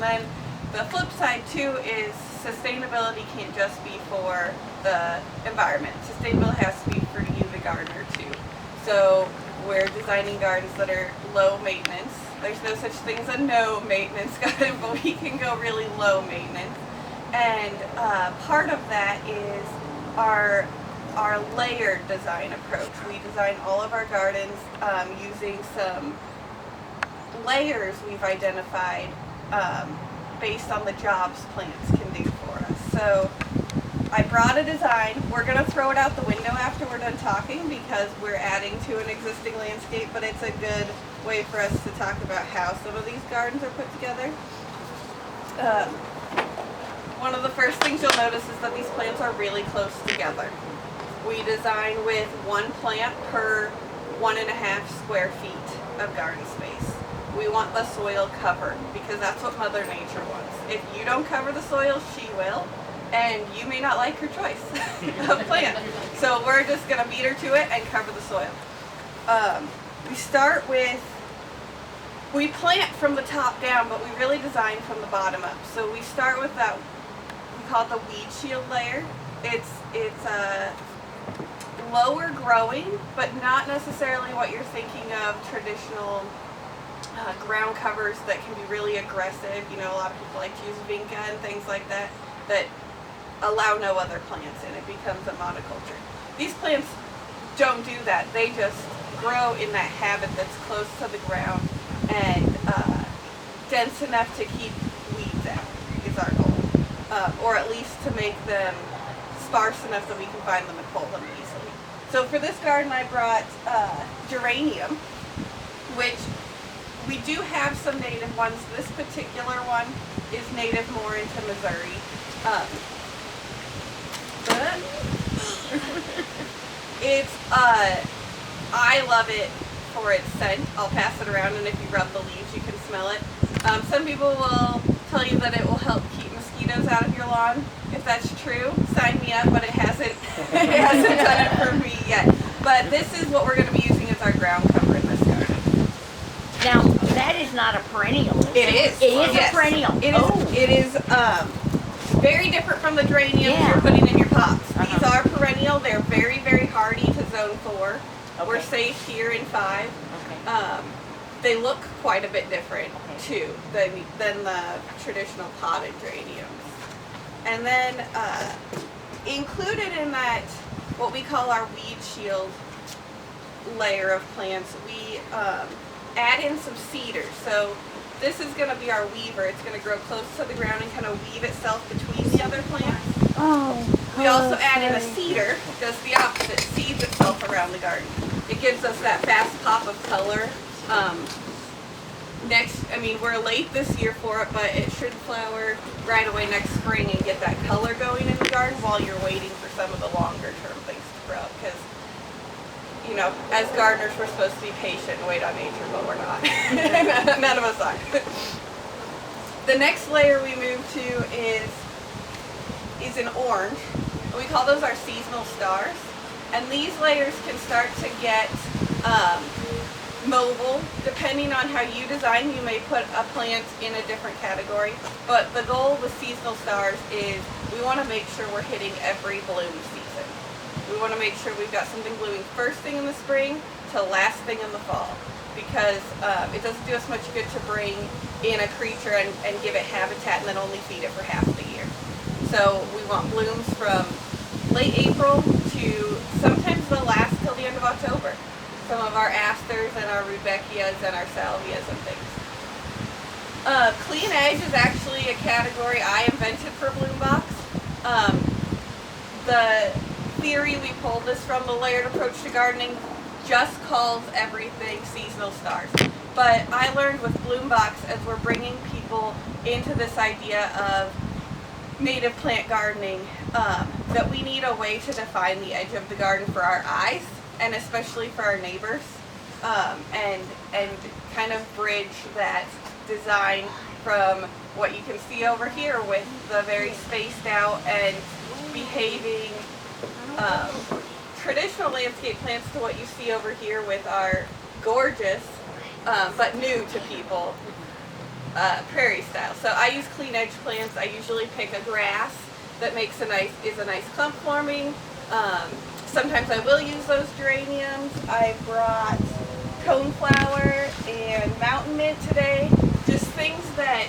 then the flip side too is sustainability can't just be for the environment. Sustainability has to be for you, the gardener, too. So we're designing gardens that are low maintenance. There's no such thing as a no maintenance garden, but we can go really low maintenance. And part of that is our layered design approach. We design all of our gardens using some layers we've identified based on the jobs plants can do for us. So I brought a design. We're going to throw it out the window after we're done talking because we're adding to an existing landscape, but it's a good way for us to talk about how some of these gardens are put together. One of the first things you'll notice is that these plants are really close together. We design with one plant per 1.5 square feet of garden space. We want the soil covered because that's what Mother Nature wants. If you don't cover the soil, she will, and you may not like her choice of plant. So we're just going to beat her to it and cover the soil. We plant from the top down, but we really design from the bottom up. So we start with that, we call it the weed shield layer. It's lower growing, but not necessarily what you're thinking of traditional ground covers that can be really aggressive. You know, a lot of people like to use vinca and things like that that allow no other plants in. It becomes a monoculture. These plants don't do that. They just grow in that habit that's close to the ground and dense enough to keep weeds out is our goal. Or at least to make them sparse enough that we can find them and pull them easily. So for this garden I brought geranium, which we do have some native ones. This particular one is native more into Missouri. But it's, I love it for its scent. I'll pass it around, and if you rub the leaves, you can smell it. Some people will tell you that it will help keep mosquitoes out of your lawn. If that's true, sign me up, but it hasn't done it for me yet. But this is what we're going to be using as our ground cover in this garden. Now, that is not a perennial, is it? It is. It is a perennial. It is very different from the geraniums you're putting in your pots. These are perennial. They're very, very hardy to zone 4. Okay. We're safe here in 5. Okay. They look quite a bit different, too, than the traditional potted geraniums. And then included in that, what we call our weed shield layer of plants, we add in some cedar. So this is going to be our weaver. It's going to grow close to the ground and kind of weave itself between the other plants. We also add in a cedar, does the opposite, seeds itself around the garden. It gives us that fast pop of color. We're late this year for it, but it should flower right away next spring and get that color going in the garden while you're waiting for some of the longer term things to grow. Because, you know, as gardeners, we're supposed to be patient and wait on nature, but we're not. None of us are. The next layer we move to is an orange. We call those our seasonal stars. And these layers can start to get mobile. Depending on how you design, you may put a plant in a different category. But the goal with seasonal stars is we want to make sure we're hitting every bloom season. We want to make sure we've got something blooming first thing in the spring to last thing in the fall. Because it doesn't do us much good to bring in a creature and give it habitat and then only feed it for half the year. So we want blooms from late April to sometimes they'll last till the end of October. Some of our asters and our rudbeckias and our salvias and things. Clean edge is actually a category I invented for Bloom Box. The theory we pulled this from, the layered approach to gardening, just calls everything seasonal stars. But I learned with Bloom Box, as we're bringing people into this idea of native plant gardening, that we need a way to define the edge of the garden for our eyes, and especially for our neighbors, and kind of bridge that design from what you can see over here with the very spaced out and behaving traditional landscape plants to what you see over here with our gorgeous, but new to people, prairie style. So I use clean edge plants. I usually pick a grass that is a nice clump forming. Sometimes I will use those geraniums. I brought coneflower and mountain mint today. Just things that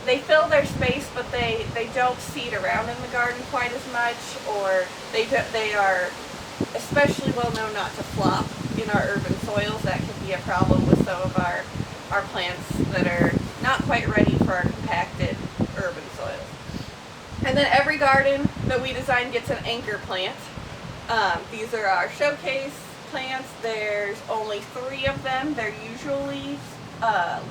they fill their space, but they don't seed around in the garden quite as much, or they are especially well known not to flop in our urban soils. That can be a problem with some of our plants that are not quite ready for our compacted urban soils. And then every garden that we design gets an anchor plant. These are our showcase plants. There's only 3 of them. They're usually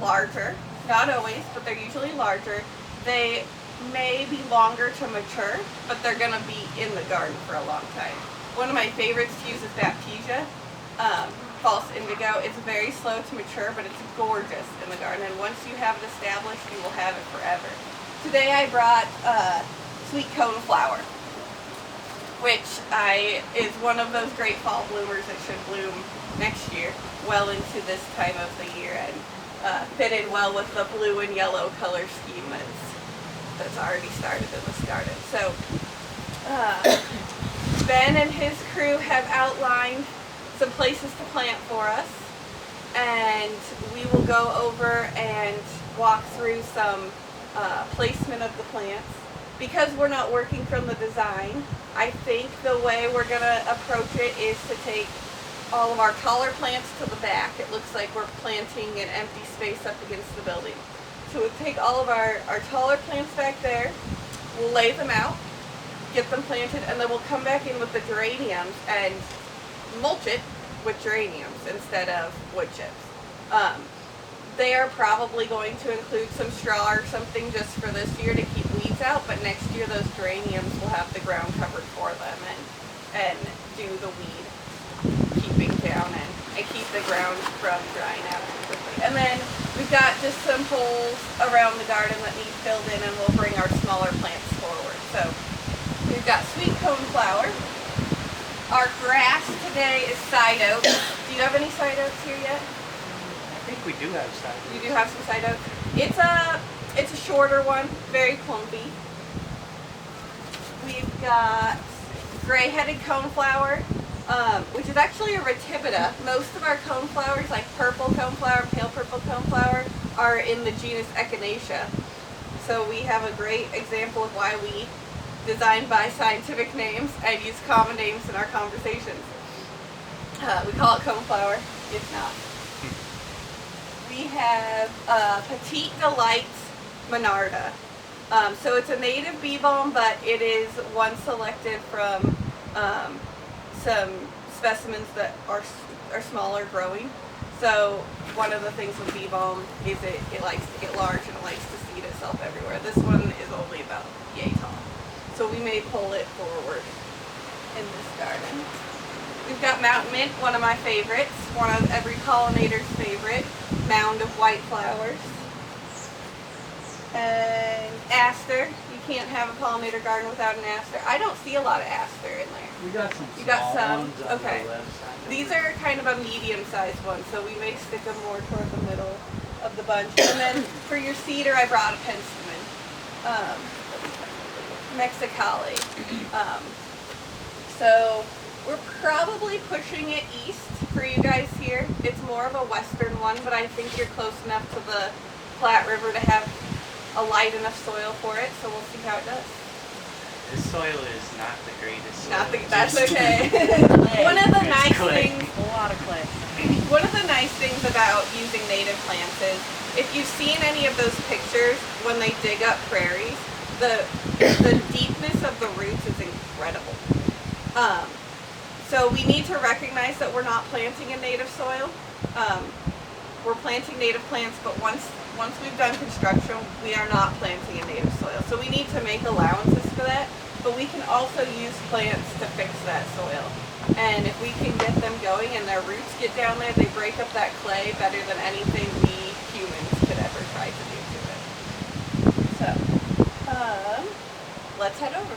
larger, not always, but they're usually larger. They may be longer to mature, but they're going to be in the garden for a long time. One of my favorites to use is Baptisia, false indigo. It's very slow to mature, but it's gorgeous in the garden. And once you have it established, you will have it forever. Today I brought sweet coneflower, which is one of those great fall bloomers that should bloom next year, well into this time of the year, and fit in well with the blue and yellow color scheme that's already started in this garden. So Ben and his crew have outlined some places to plant for us, and we will go over and walk through some placement of the plants. Because we're not working from the design, I think the way we're going to approach it is to take all of our taller plants to the back. It looks like we're planting an empty space up against the building. So we'll take all of our taller plants back there, we'll lay them out, get them planted, and then we'll come back in with the geraniums and mulch it with geraniums instead of wood chips. They are probably going to include some straw or something just for this year to keep weeds out, but next year those geraniums will have the ground covered for them and do the weed keeping down and keep the ground from drying out too quickly. And then we've got just some holes around the garden that need filled in, and we'll bring our smaller plants forward. So we've got sweet coneflower. Our grass today is side oak. Do you have any side oaks here yet? I think we do have side oaks. You do have some side oak. It's a shorter one, very clumpy. We've got gray-headed coneflower, which is actually a retibita. Most of our coneflowers, like purple coneflower, pale purple coneflower, are in the genus Echinacea. So we have a great example of why we design by scientific names and use common names in our conversations. We call it coneflower. It's not. We have Petite Delight Monarda. So it's a native bee balm, but it is one selected from some specimens that are smaller growing. So one of the things with bee balm is it likes to get large and it likes to seed itself everywhere. This one is only about yay tall. So we may pull it forward in this garden. We've got mountain mint, one of my favorites, one of every pollinator's favorite, mound of white flowers. And aster. You can't have a pollinator garden without an aster. I don't see a lot of aster in there. We got some You got small some? ones on Okay. the left side. These are kind of a medium-sized one, so we may stick them more toward the middle of the bunch. And then for your cedar, I brought a penstemon, Mexicali. So we're probably pushing it east for you guys here. It's more of a western one, but I think you're close enough to the Platte River to have a light enough soil for it, so we'll see how it does. This soil is not the greatest soil. That's Just- okay. One of the It's nice clay. things A lot of clay. One of the nice things about using native plants is if you've seen any of those pictures when they dig up prairies, the deepness of the roots is incredible. So we need to recognize that we're not planting in native soil. We're planting native plants, but once we've done construction, we are not planting in native soil. So we need to make allowances for that, but we can also use plants to fix that soil. And if we can get them going and their roots get down there, they break up that clay better than anything we humans could ever try to do to it. So, let's head over.